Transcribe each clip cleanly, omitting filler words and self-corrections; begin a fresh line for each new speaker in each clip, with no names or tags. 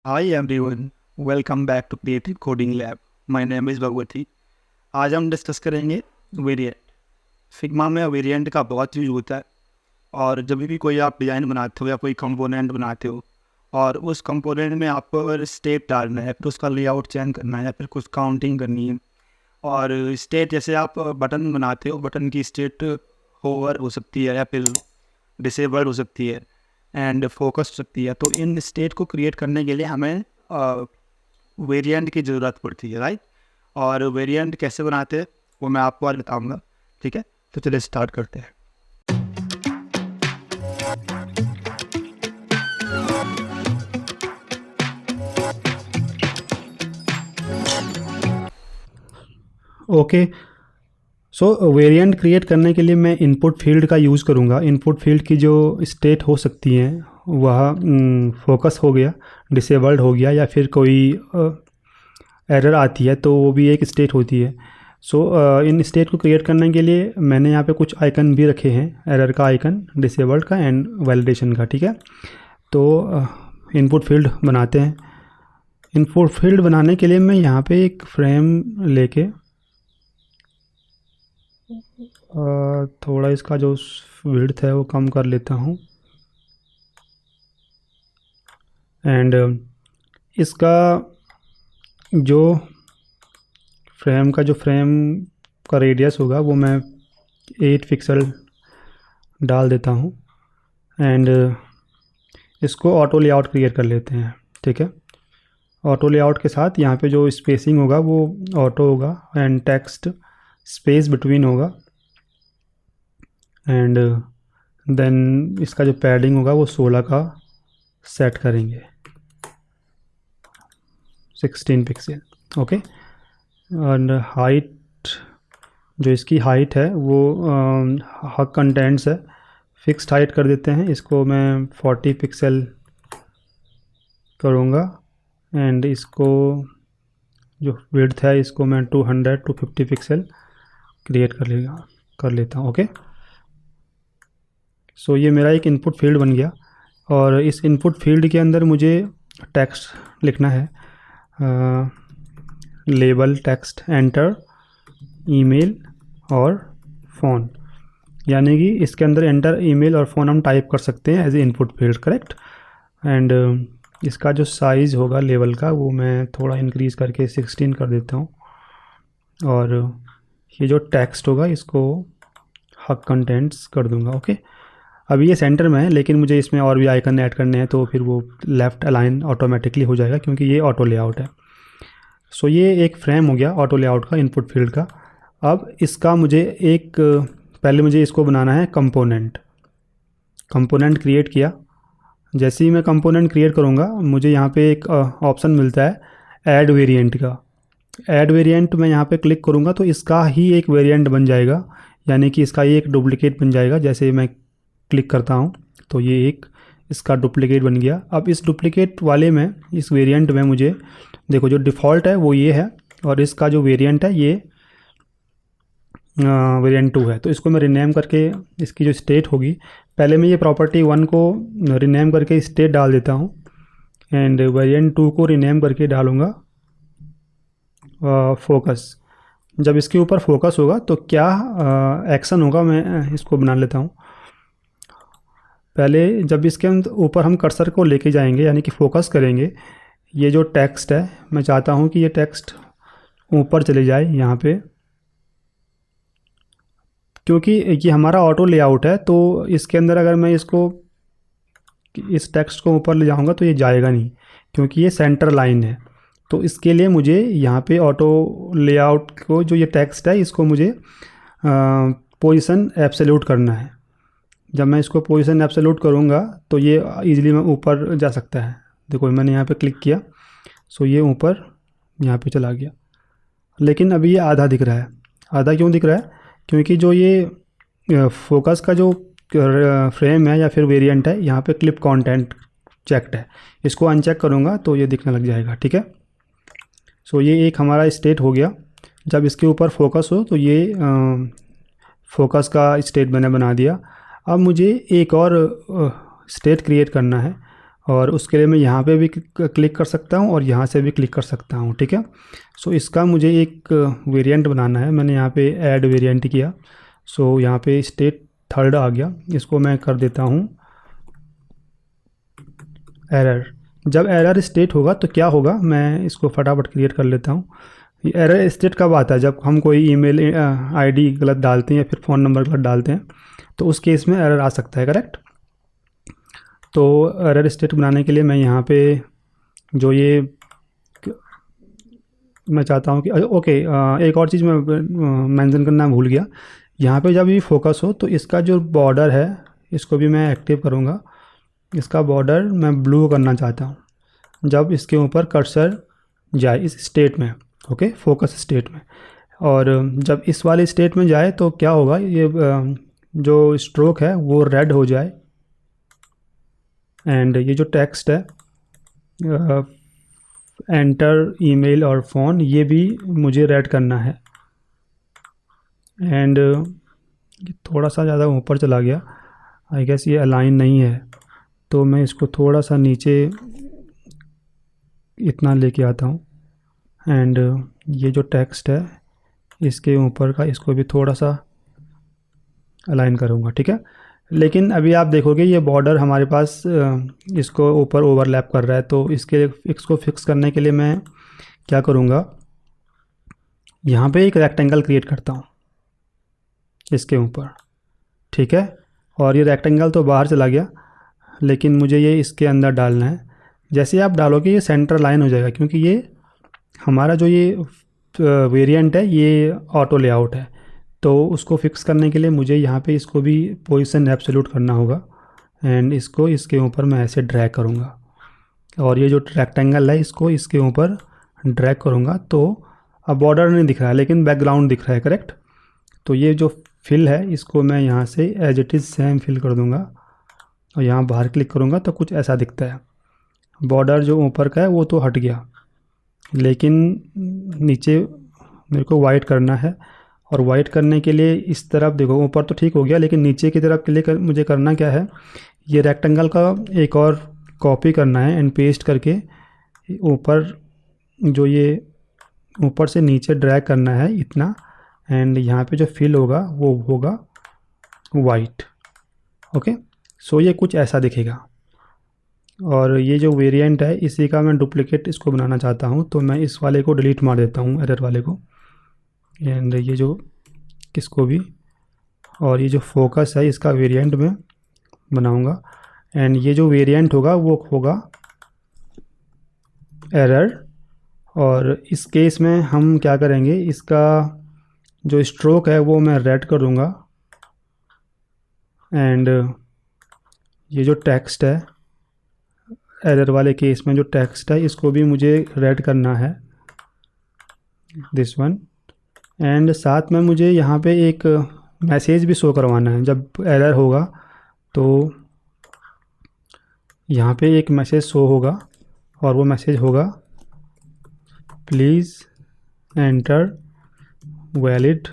Hi everyone, welcome back to Creative Coding Lab. My name is Bhagwati. आज हम discuss करेंगे variant. Figma में variant का बहुत यूज होता है और जब भी कोई आप डिज़ाइन बनाते हो या कोई कंपोनेंट बनाते हो और उस कंपोनेंट में आपको अगर स्टेट डालना है, फिर उसका लेआउट चेंज करना है या फिर कुछ काउंटिंग करनी है। और स्टेट जैसे आप बटन बनाते हो, बटन की स्टेट होवर हो सकती है या फिर डिसेबल हो सकती है एंड फोकस हो सकती है। तो इन स्टेट को क्रिएट करने के लिए हमें वेरिएंट की ज़रूरत पड़ती है, राइट। और वेरिएंट कैसे बनाते हैं वो मैं आपको आज बताऊंगा, ठीक है। तो चलिए स्टार्ट करते हैं। ओके, सो वेरिएंट क्रिएट करने के लिए मैं इनपुट फील्ड का यूज़ करूँगा। इनपुट फील्ड की जो स्टेट हो सकती हैं वह फोकस हो गया, डिसेबल्ड हो गया, या फिर कोई एरर आती है तो वो भी एक स्टेट होती है। सो इन स्टेट को क्रिएट करने के लिए मैंने यहाँ पे कुछ आइकन भी रखे हैं, एरर का आइकन, डिसेबल्ड का एंड वैलिडेशन का, ठीक है। तो इनपुट फील्ड बनाते हैं। इनपुट फील्ड बनाने के लिए मैं यहाँ पे एक फ्रेम लेके थोड़ा इसका जो विड्थ है वो कम कर लेता हूँ एंड इसका जो फ्रेम का रेडियस होगा वो मैं 8 पिक्सल डाल देता हूँ एंड इसको ऑटो लेआउट क्रिएट कर लेते हैं, ठीक है। ऑटो लेआउट के साथ यहाँ पे जो स्पेसिंग होगा वो ऑटो होगा एंड टेक्स्ट स्पेस बिटवीन होगा एंड देन इसका जो पैडिंग होगा वो 16 का सेट करेंगे, 16 पिक्सल, ओके। और हाइट, जो इसकी हाइट है वो हक कंटेंट्स है, फिक्स्ड हाइट कर देते हैं। इसको मैं 40 पिक्सल करूँगा एंड इसको जो विड्थ है इसको मैं 200 to 50 पिक्सल क्रिएट कर लेता हूँ, ओके। सो ये मेरा एक इनपुट फील्ड बन गया और इस इनपुट फील्ड के अंदर मुझे टेक्स्ट लिखना है, लेबल टेक्स्ट, एंटर, ईमेल और फ़ोन, यानी कि इसके अंदर एंटर, ईमेल और फ़ोन हम टाइप कर सकते हैं as a input field, correct. And इसका जो साइज़ होगा लेवल का वो मैं थोड़ा इंक्रीज़ करके 16 कर देता हूँ और ये जो टेक्स्ट होगा इसको हक कंटेंट्स कर दूंगा, ओके। अभी ये सेंटर में है लेकिन मुझे इसमें और भी आइकन ऐड करने हैं तो फिर वो लेफ़्ट अलाइन ऑटोमेटिकली हो जाएगा क्योंकि ये ऑटो लेआउट है। सो ये एक फ्रेम हो गया ऑटो लेआउट का, इनपुट फील्ड का। अब इसका मुझे पहले मुझे इसको बनाना है कंपोनेंट क्रिएट किया। जैसे ही मैं कंपोनेंट क्रिएट करूँगा मुझे यहाँ पे एक ऑप्शन मिलता है ऐड वेरिएंट का। ऐड वेरिएंट मैं यहाँ पे क्लिक करूँगा तो इसका ही एक वेरिएंट बन जाएगा, यानी कि इसका ये एक डुप्लीकेट बन जाएगा। जैसे मैं क्लिक करता हूँ तो ये एक इसका डुप्लीकेट बन गया। अब इस डुप्लीकेट वाले में, इस वेरिएंट में मुझे देखो जो डिफ़ॉल्ट है वो ये है और इसका जो वेरिएंट है ये वेरिएंट 2 है। तो इसको मैं रिनेम करके इसकी जो स्टेट होगी, पहले मैं ये प्रॉपर्टी 1 को रिनेम करके स्टेट डाल देता हूँ एंड वेरिएंट 2 को रिनेम करके डालूँगा फोकस। जब इसके ऊपर फोकस होगा तो क्या एक्शन होगा मैं इसको बना लेता हूँ। पहले जब इसके ऊपर हम कर्सर को लेके जाएंगे यानी कि फोकस करेंगे, ये जो टेक्स्ट है मैं चाहता हूँ कि ये टेक्स्ट ऊपर चले जाए यहाँ पे, क्योंकि ये हमारा ऑटो लेआउट है। तो इसके अंदर अगर मैं इस टेक्स्ट को ऊपर ले जाऊँगा तो ये जाएगा नहीं क्योंकि ये सेंटर लाइन है। तो इसके लिए मुझे यहाँ पे ऑटो लेआउट को, जो ये टेक्स्ट है इसको मुझे पोजीशन एब्सोल्यूट करना है। जब मैं इसको पोजीशन एब्सोल्यूट करूँगा तो ये इजीली मैं ऊपर जा सकता है। देखो मैंने यहाँ पे क्लिक किया, सो ये ऊपर यहाँ पे चला गया, लेकिन अभी ये आधा दिख रहा है। आधा क्यों दिख रहा है? क्योंकि जो ये फोकस का जो फ्रेम है या फिर वेरिएंट है, यहाँ पे क्लिप कंटेंट चेक्ड है। इसको अनचेक करूँगा तो ये दिखने लग जाएगा, ठीक है। सो ये एक हमारा स्टेट हो गया। जब इसके ऊपर फोकस हो तो ये फोकस का स्टेट मैंने बना दिया। अब मुझे एक और स्टेट क्रिएट करना है और उसके लिए मैं यहाँ पे भी क्लिक कर सकता हूँ और यहाँ से भी क्लिक कर सकता हूँ, ठीक है। सो इसका मुझे एक वेरिएंट बनाना है। मैंने यहाँ पे ऐड वेरिएंट किया, सो यहाँ पे स्टेट थर्ड आ गया। इसको मैं कर देता हूँ एरर। जब एरर स्टेट होगा तो क्या होगा, मैं इसको फटाफट क्रिएट कर लेता हूँ। ये एरर स्टेट कब आता है, जब हम कोई ईमेल आईडी गलत डालते हैं या फिर फ़ोन नंबर गलत डालते हैं, तो उस केस में एरर आ सकता है, करेक्ट। तो एरर स्टेट बनाने के लिए मैं यहाँ पे जो ये मैं चाहता हूँ कि ओके, एक और चीज़ मैं मेंशन करना भूल गया। यहाँ पे जब ये फोकस हो तो इसका जो बॉर्डर है इसको भी मैं एक्टिव करूँगा। इसका बॉर्डर मैं ब्लू करना चाहता हूँ जब इसके ऊपर कर्सर जाए इस स्टेट में, ओके, फोकस स्टेट में। और जब इस वाले स्टेट में जाए तो क्या होगा, ये जो स्ट्रोक है वो रेड हो जाए, एंड ये जो टेक्स्ट है एंटर ईमेल और फ़ोन, ये भी मुझे रेड करना है। एंड थोड़ा सा ज़्यादा ऊपर चला गया, आई गेस ये अलाइन नहीं है, तो मैं इसको थोड़ा सा नीचे इतना लेके आता हूँ। एंड ये जो टेक्स्ट है इसके ऊपर का इसको भी थोड़ा सा अलाइन करूँगा, ठीक है। लेकिन अभी आप देखोगे ये बॉर्डर हमारे पास इसको ऊपर ओवरलैप कर रहा है, तो इसको फिक्स करने के लिए मैं क्या करूँगा, यहाँ पे एक रेक्टेंगल क्रिएट करता हूँ इसके ऊपर, ठीक है। और ये रेक्टेंगल तो बाहर चला गया, लेकिन मुझे ये इसके अंदर डालना है। जैसे आप डालोगे ये सेंटर लाइन हो जाएगा, क्योंकि ये हमारा जो ये वेरिएंट है ये ऑटो लेआउट है। तो उसको फिक्स करने के लिए मुझे यहाँ पे इसको भी पोजीशन एब्सोल्यूट करना होगा, एंड इसको इसके ऊपर मैं ऐसे ड्रैग करूँगा, और ये जो रेक्टेंगल है इसको इसके ऊपर ड्रैग करूँगा। तो अब बॉर्डर नहीं दिख रहा है लेकिन बैकग्राउंड दिख रहा है, करेक्ट। तो ये जो फिल है इसको मैं यहाँ से as it is same fill कर दूँगा, और यहाँ बाहर क्लिक करूँगा तो कुछ ऐसा दिखता है। बॉर्डर जो ऊपर का है वो तो हट गया, लेकिन नीचे मेरे को वाइट करना है। और वाइट करने के लिए इस तरफ देखो, ऊपर तो ठीक हो गया, लेकिन नीचे की तरफ के लिए मुझे करना क्या है, ये रेक्टेंगल का एक और कॉपी करना है एंड पेस्ट करके ऊपर जो ये ऊपर से नीचे ड्रैग करना है इतना, एंड यहाँ पे जो फिल होगा वो होगा वाइट, ओके। सो ये कुछ ऐसा दिखेगा। और ये जो वेरिएंट है इसी का मैं डुप्लीकेट इसको बनाना चाहता हूँ, तो मैं इस वाले को डिलीट मार देता हूँ, एरर वाले को, एंड ये जो किसको भी, और ये जो फोकस है इसका वेरिएंट में बनाऊंगा। एंड ये जो वेरिएंट होगा वो होगा एरर। और इस केस में हम क्या करेंगे, इसका जो स्ट्रोक है वो मैं रेड कर दूंगा, एंड ये जो टेक्स्ट है एरर वाले केस में जो टेक्स्ट है इसको भी मुझे रेड करना है, दिस वन। एंड साथ में मुझे यहाँ पे एक मैसेज भी शो करवाना है। जब एरर होगा तो यहाँ पे एक मैसेज शो होगा, और वो मैसेज होगा please enter valid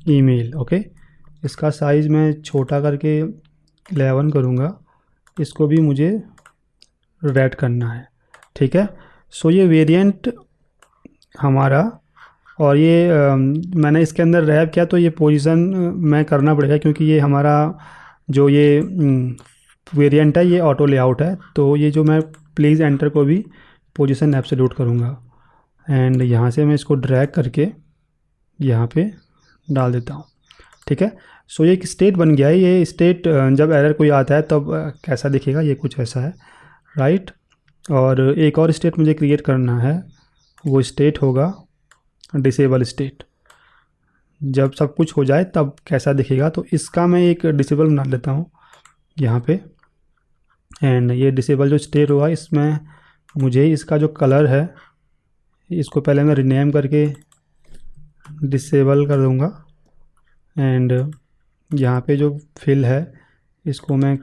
email, okay. इसका साइज़ मैं छोटा करके 11 करूँगा, इसको भी मुझे रेड करना है, ठीक है। सो ये वेरिएंट हमारा, और ये मैंने इसके अंदर रैप किया तो ये पोजीशन मैं करना पड़ेगा, क्योंकि ये हमारा जो ये वेरिएंट है ये ऑटो लेआउट है। तो ये जो मैं प्लीज़ एंटर को भी पोजीशन एब्सोल्यूट करूँगा, एंड यहाँ से मैं इसको ड्रैग करके यहाँ पे डाल देता हूँ, ठीक है। सो ये एक स्टेट बन गया है। ये स्टेट जब एरर कोई आता है तब कैसा दिखेगा, ये कुछ ऐसा है, राइट। और एक और स्टेट मुझे क्रिएट करना है, वो स्टेट होगा डिसेबल स्टेट। जब सब कुछ हो जाए तब कैसा दिखेगा, तो इसका मैं एक डिसेबल बना लेता हूँ यहाँ पे। एंड ये डिसेबल जो स्टेट होगा इसमें मुझे इसका जो कलर है इसको पहले मैं रिनेम करके डिसेबल कर दूँगा, एंड यहाँ पे जो फिल है इसको मैं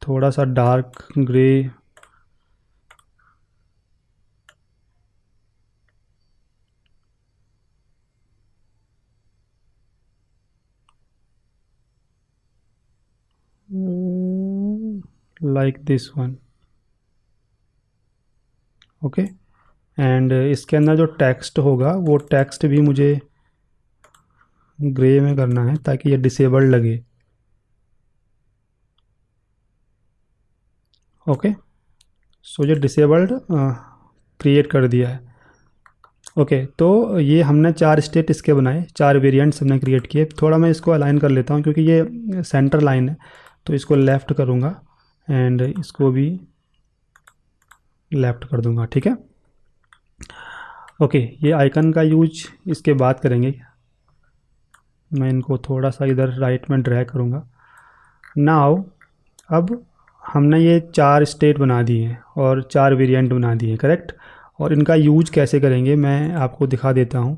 थोड़ा सा dark grey like this one. Okay, and इसके अंदर जो टेक्स्ट होगा वो टेक्स्ट भी मुझे ग्रे में करना है ताकि ये डिसेबल्ड लगे। ओके, सो ये डिसेबल्ड क्रिएट कर दिया है। ओके, तो ये हमने 4 स्टेट इसके बनाए, 4 वेरिएंट्स हमने क्रिएट किए। थोड़ा मैं इसको अलाइन कर लेता हूँ क्योंकि ये सेंटर लाइन है, तो इसको लेफ़्ट करूँगा एंड इसको भी लेफ़्ट कर दूँगा। ठीक है, ओके, ये आइकन का यूज इसके बाद करेंगे। मैं इनको थोड़ा सा इधर राइट में ड्रैग करूँगा। नाउ अब हमने ये 4 स्टेट बना दिए हैं और 4 वेरिएंट बना दिए हैं, करेक्ट। और इनका यूज कैसे करेंगे मैं आपको दिखा देता हूँ।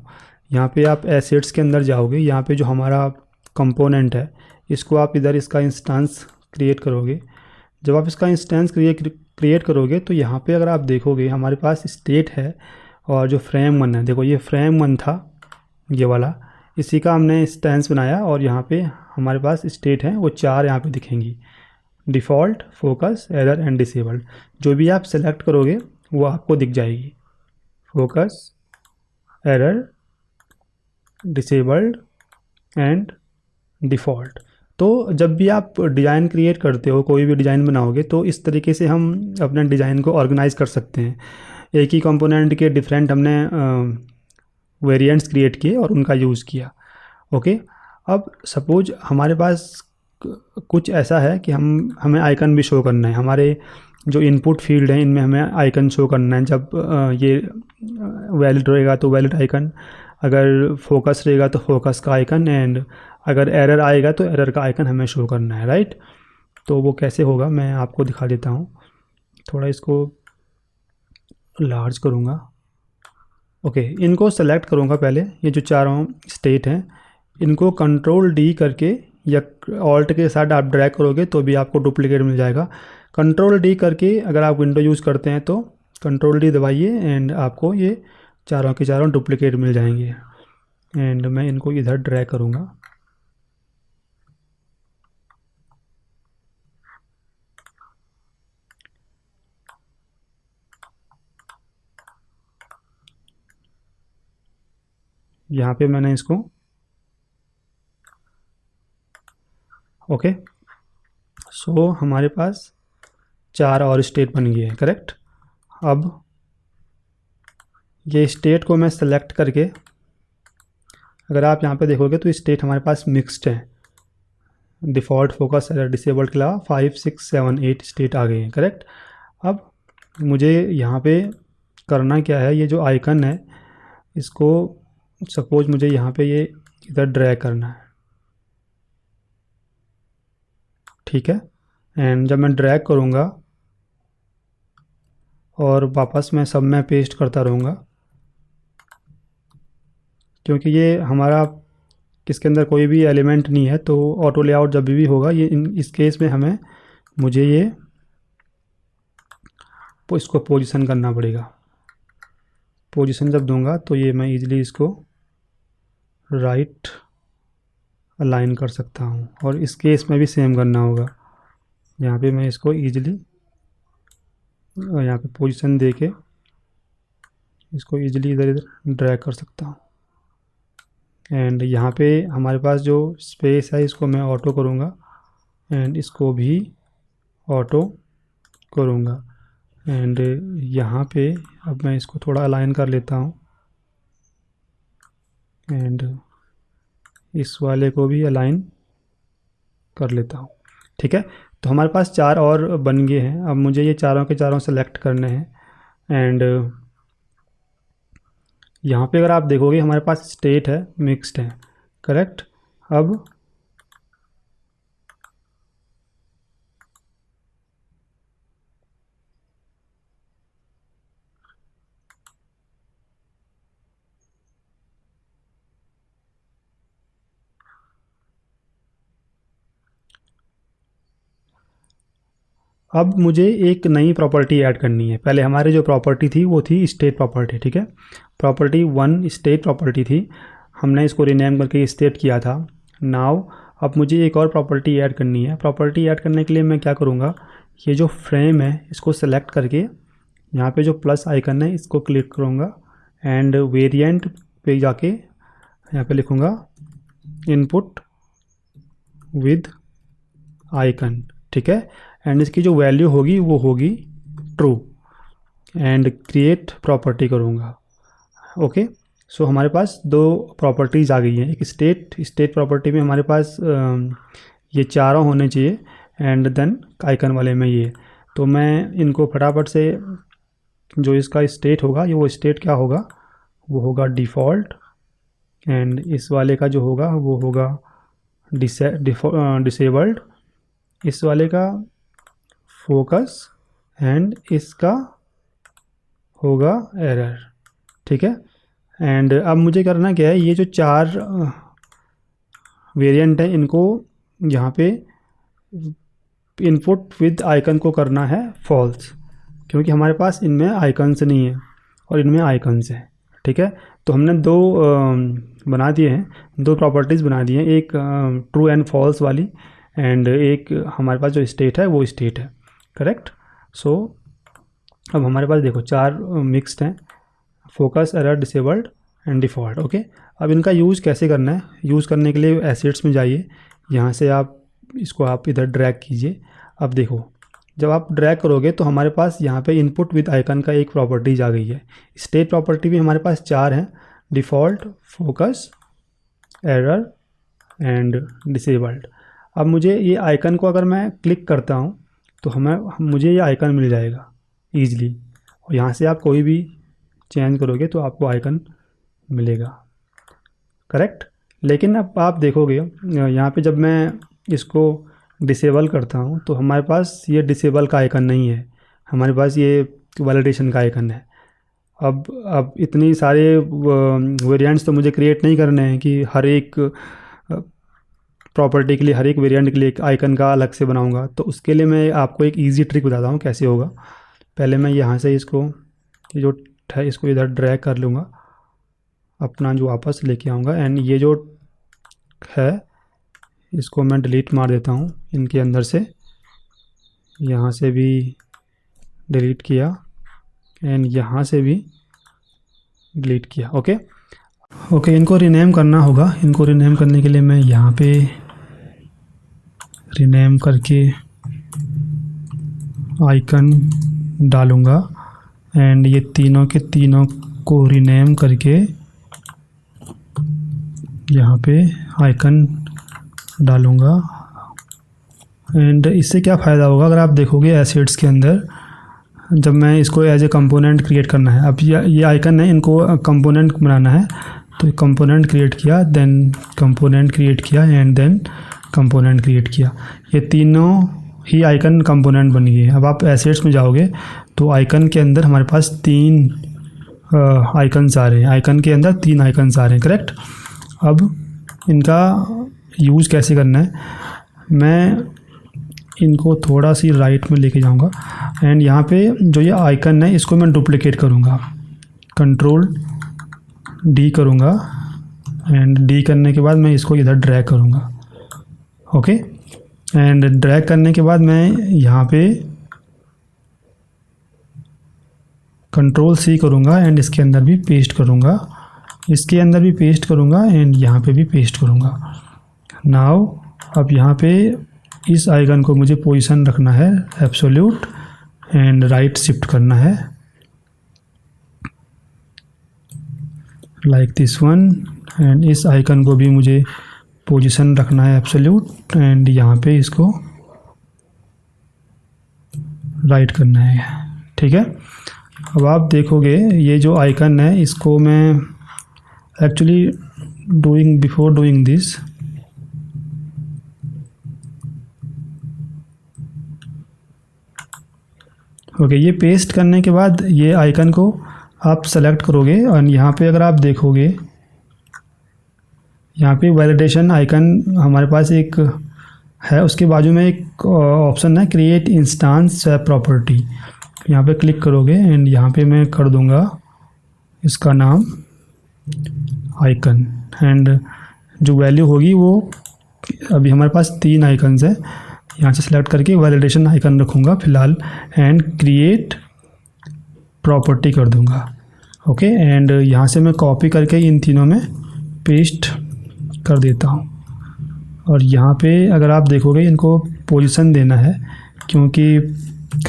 यहाँ पे आप एसेट्स के अंदर जाओगे, यहाँ पे जो हमारा कंपोनेंट है इसको आप इधर इसका इंस्टेंस क्रिएट करोगे। जब आप इसका इंस्टेंस क्रिएट करोगे तो यहाँ पे अगर आप देखोगे हमारे पास स्टेट है और जो फ्रेम वन है, देखो ये फ्रेम वन था ये वाला, इसी का हमने इंस्टेंस बनाया और यहाँ पे हमारे पास स्टेट हैं वो 4 यहाँ पे दिखेंगी, default, focus, error and disabled. जो भी आप सेलेक्ट करोगे वो आपको दिख जाएगी, focus, error, disabled and default. तो जब भी आप डिज़ाइन क्रिएट करते हो, कोई भी डिज़ाइन बनाओगे, तो इस तरीके से हम अपने डिज़ाइन को ऑर्गेनाइज़ कर सकते हैं। एक ही कंपोनेंट के डिफरेंट हमने वेरिएंट्स क्रिएट किए और उनका यूज़ किया। ओके, अब सपोज हमारे पास कुछ ऐसा है कि हमें आइकन भी शो करना है। हमारे जो इनपुट फील्ड है इनमें हमें आइकन शो करना है। जब ये वैलिड रहेगा तो वैलिड आइकन, अगर फोकस रहेगा तो फोकस का आइकन, एंड अगर एरर आएगा तो एरर का आइकन हमें शो करना है, राइट। तो वो कैसे होगा मैं आपको दिखा देता हूँ। थोड़ा इसको लार्ज करूँगा। ओके, इनको सेलेक्ट करूँगा पहले, ये जो चारों स्टेट हैं इनको कंट्रोल डी करके या ऑल्ट के साथ आप ड्रैग करोगे तो भी आपको डुप्लीकेट मिल जाएगा। कंट्रोल डी करके अगर आप विंडो यूज़ करते हैं तो कंट्रोल डी दबाइए एंड आपको ये चारों के चारों डुप्लीकेट मिल जाएंगे। एंड मैं इनको इधर ड्रैग करूँगा। यहाँ पे मैंने इसको, ओके, सो हमारे पास 4 और स्टेट बन गए हैं, करेक्ट। अब ये स्टेट को मैं सेलेक्ट करके, अगर आप यहाँ पे देखोगे तो स्टेट हमारे पास मिक्स्ड है। डिफ़ॉल्ट, फोकस, एरर, डिसेबल्ड के अलावा 5, 6, 7, 8 स्टेट आ गए हैं, करेक्ट। अब मुझे यहाँ पे करना क्या है, ये जो आइकन है इसको सपोज मुझे यहाँ पे ये इधर ड्रैग करना है, ठीक है। एंड जब मैं ड्रैग करूँगा और वापस मैं सब में पेस्ट करता रहूँगा, क्योंकि ये हमारा इसके अंदर कोई भी एलिमेंट नहीं है, तो ऑटो लेआउट जब भी होगा ये इस केस में मुझे ये इसको पोजीशन करना पड़ेगा। पोजीशन जब दूंगा तो ये मैं इजीली इसको राइट अलाइन कर सकता हूँ, और इस केस में भी सेम करना होगा। यहाँ पे मैं इसको इजीली यहाँ पे पोजीशन दे के इसको इजीली इधर इधर ड्रैग कर सकता हूँ। एंड यहाँ पे हमारे पास जो स्पेस है इसको मैं ऑटो करूँगा एंड इसको भी ऑटो करूँगा। एंड यहाँ पे अब मैं इसको थोड़ा अलाइन कर लेता हूँ एंड इस वाले को भी अलाइन कर लेता हूँ, ठीक है। तो हमारे पास 4 और बन गए हैं। अब मुझे ये चारों के चारों सेलेक्ट करने हैं। एंड यहाँ पे अगर आप देखोगे हमारे पास स्टेट है, मिक्स्ड है, करेक्ट। अब मुझे एक नई प्रॉपर्टी ऐड करनी है। पहले हमारी जो प्रॉपर्टी थी वो थी स्टेट प्रॉपर्टी, ठीक है। प्रॉपर्टी 1 स्टेट प्रॉपर्टी थी, हमने इसको रीनेम करके स्टेट किया था। नाउ अब मुझे एक और प्रॉपर्टी ऐड करनी है। प्रॉपर्टी ऐड करने के लिए मैं क्या करूँगा, ये जो फ्रेम है इसको सेलेक्ट करके यहाँ पे जो प्लस आइकन है इसको क्लिक करूँगा एंड वेरिएंट पे जाके यहाँ पे लिखूँगा इनपुट विद आइकन, ठीक है। एंड इसकी जो वैल्यू होगी वो होगी ट्रू एंड क्रिएट प्रॉपर्टी करूँगा। ओके, सो हमारे पास दो प्रॉपर्टीज़ आ गई हैं। एक स्टेट प्रॉपर्टी में हमारे पास ये चारों होने चाहिए एंड देन आइकन वाले में ये। तो मैं इनको फटाफट से, जो इसका स्टेट होगा ये वो स्टेट क्या होगा, वो होगा डिफ़ॉल्ट एंड इस वाले का जो होगा वो होगा डिसेबल्ड, इस वाले का फोकस एंड इसका होगा एरर, ठीक है। एंड अब मुझे करना क्या है, ये जो चार वेरिएंट हैं इनको यहाँ पे इनपुट विद आइकन को करना है फॉल्स, क्योंकि हमारे पास इनमें आइकन्स नहीं है और इनमें आइकन्स हैं, ठीक है। तो हमने दो बना दिए हैं, दो प्रॉपर्टीज़ बना दी हैं, एक ट्रू एंड फॉल्स वाली एंड एक हमारे पास जो स्टेट है वो स्टेट है, करेक्ट। सो अब हमारे पास देखो चार मिक्स्ड हैं, focus, error, disabled and default. Okay, अब इनका यूज़ कैसे करना है, यूज़ करने के लिए एसेट्स में जाइए, यहाँ से आप इसको आप इधर ड्रैग कीजिए। अब देखो जब आप ड्रैग करोगे तो हमारे पास यहाँ पे इनपुट विद आइकन का एक प्रॉपर्टीज़ आ गई है। स्टेट प्रॉपर्टी भी हमारे पास चार हैं, default, focus, error and disabled. अब मुझे ये आइकन को अगर मैं क्लिक करता हूँ तो मुझे ये आइकन मिल जाएगा ईजिली, और यहाँ से आप कोई भी चेंज करोगे तो आपको आइकन मिलेगा, करेक्ट। लेकिन अब आप देखोगे यहाँ पे जब मैं इसको डिसेबल करता हूँ तो हमारे पास ये डिसेबल का आइकन नहीं है, हमारे पास ये वैलिडेशन का आइकन है। अब इतनी सारे वेरिएंट्स तो मुझे क्रिएट नहीं करने हैं कि हर एक प्रॉपर्टी के लिए, हर एक वेरिएंट के लिए एक आइकन का अलग से बनाऊंगा। तो उसके लिए मैं आपको एक इजी ट्रिक बताता हूँ कैसे होगा। पहले मैं यहाँ से इसको, ये जो है इसको इधर ड्रैग कर लूँगा, अपना जो वापस लेके आऊँगा एंड ये जो है इसको मैं डिलीट मार देता हूँ इनके अंदर से, यहाँ से भी डिलीट किया एंड यहाँ से भी डिलीट किया। ओके, इनको रीनेम करना होगा। इनको रीनेम करने के लिए मैं यहाँ पे रीनेम करके आइकन डालूँगा एंड ये तीनों के तीनों को रीनेम करके यहाँ पे आइकन डालूँगा। एंड इससे क्या फ़ायदा होगा, अगर आप देखोगे एसेट्स के अंदर जब मैं इसको एज ए कंपोनेंट क्रिएट करना है, अब ये आइकन है, इनको कंपोनेंट बनाना है, तो कंपोनेंट क्रिएट किया, देन कंपोनेंट क्रिएट किया एंड देन कंपोनेंट क्रिएट किया, ये तीनों ही आइकन कंपोनेंट बन गए। अब आप एसेट्स में जाओगे तो आइकन के अंदर हमारे पास तीन आइकन्स आ रहे हैं, आइकन के अंदर तीन आइकन्स आ रहे हैं, करेक्ट। अब इनका यूज़ कैसे करना है, मैं इनको थोड़ा सी राइट में लेके जाऊंगा एंड यहाँ पे जो ये आइकन है इसको मैं डुप्लिकेट करूँगा, कंट्रोल डी करूँगा एंड डी करने के बाद मैं इसको इधर ड्रैग करूँगा। ओके, एंड ड्रैग करने के बाद मैं यहाँ पे कंट्रोल सी करूँगा एंड इसके अंदर भी पेस्ट करूँगा, इसके अंदर भी पेस्ट करूँगा एंड यहाँ पे भी पेस्ट करूँगा। नाउ अब यहाँ पे इस आइकन को मुझे पोजीशन रखना है एब्सोल्यूट एंड राइट शिफ्ट करना है लाइक दिस वन, एंड इस आइकन को भी मुझे पोजीशन रखना है एब्सोल्यूट एंड यहाँ पे इसको राइट करना है, ठीक है। अब आप देखोगे ये जो आइकन है इसको मैं actually before doing this okay, ये पेस्ट करने के बाद ये आइकन को आप सेलेक्ट करोगे और यहाँ पे अगर आप देखोगे यहाँ पे वैलिडेशन आइकन हमारे पास एक है, उसके बाजू में एक ऑप्शन है क्रिएट इंस्टेंस स्वैप प्रॉपर्टी, यहाँ पे क्लिक करोगे एंड यहाँ पे मैं कर दूँगा इसका नाम आइकन एंड जो वैल्यू होगी वो, अभी हमारे पास तीन आइकन्स है, यहाँ से सिलेक्ट करके वैलिडेशन आइकन रखूँगा फ़िलहाल एंड क्रिएट प्रॉपर्टी कर दूँगा। ओके, एंड यहाँ से मैं कॉपी करके इन तीनों में पेस्ट कर देता हूँ। और यहाँ पे अगर आप देखोगे इनको पोजीशन देना है, क्योंकि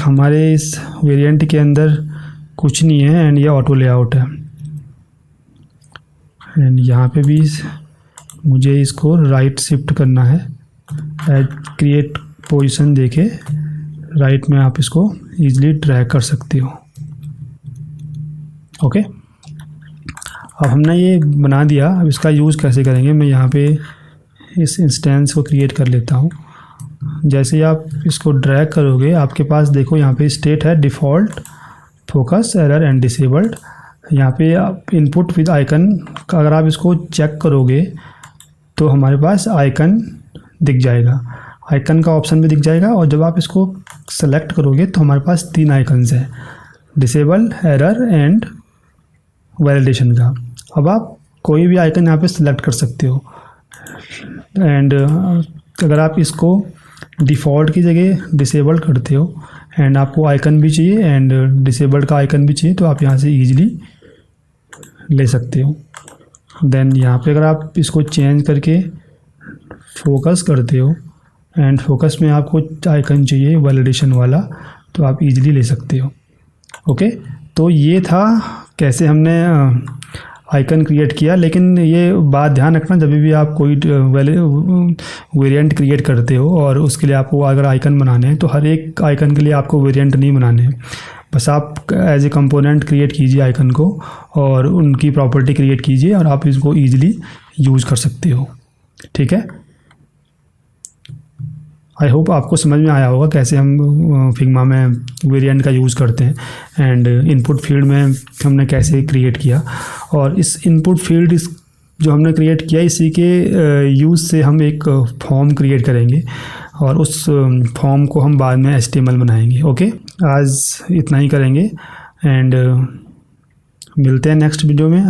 हमारे इस वेरिएंट के अंदर कुछ नहीं है एंड ये ऑटो लेआउट है। एंड यहाँ पे भी मुझे इसको राइट शिफ्ट करना है, क्रिएट पोजीशन देके राइट में आप इसको ईजिली ड्रैग कर सकते हो। ओके, अब हमने ये बना दिया। अब इसका यूज़ कैसे करेंगे, मैं यहाँ पे इस इंस्टेंस को क्रिएट कर लेता हूँ। जैसे ही आप इसको ड्रैग करोगे आपके पास देखो यहाँ पे स्टेट है default, focus, error and disabled. यहाँ पे आप इनपुट विद आइकन का अगर आप इसको चेक करोगे तो हमारे पास आइकन दिख जाएगा, आइकन का ऑप्शन भी दिख जाएगा। और जब आप इसको सेलेक्ट करोगे तो हमारे पास 3 आइकन्स हैं, डिसेबल, एरर एंड वैलिडेशन का। अब आप कोई भी आइकन यहाँ पे सिलेक्ट कर सकते हो। एंड अगर आप इसको डिफ़ॉल्ट की जगह डिसेबल करते हो एंड आपको आइकन भी चाहिए एंड डिसेबल्ड का आइकन भी चाहिए तो आप यहाँ से ईजिली ले सकते हो। देन यहाँ पे अगर आप इसको चेंज करके फोकस करते हो एंड फोकस में आपको आइकन चाहिए वैलिडेशन वाला तो आप ईजिली ले सकते हो। ओके, तो ये था कैसे हमने आइकन क्रिएट किया। लेकिन ये बात ध्यान रखना, जब भी आप कोई वेरिएंट क्रिएट करते हो और उसके लिए आपको अगर आइकन बनाने हैं तो हर एक आइकन के लिए आपको वेरिएंट नहीं बनाने हैं। बस आप एज ए कंपोनेंट क्रिएट कीजिए आइकन को और उनकी प्रॉपर्टी क्रिएट कीजिए और आप इसको ईजिली यूज़ कर सकते हो। ठीक है, आई होप आपको समझ में आया होगा कैसे हम फिग्मा में वेरिएंट का यूज़ करते हैं एंड इनपुट फील्ड में हमने कैसे क्रिएट किया। और इस इनपुट फील्ड जो हमने क्रिएट किया इसी के यूज़ से हम एक फॉर्म क्रिएट करेंगे और उस फॉर्म को हम बाद में HTML बनाएंगे। ओके, आज इतना ही करेंगे एंड मिलते हैं नेक्स्ट वीडियो में।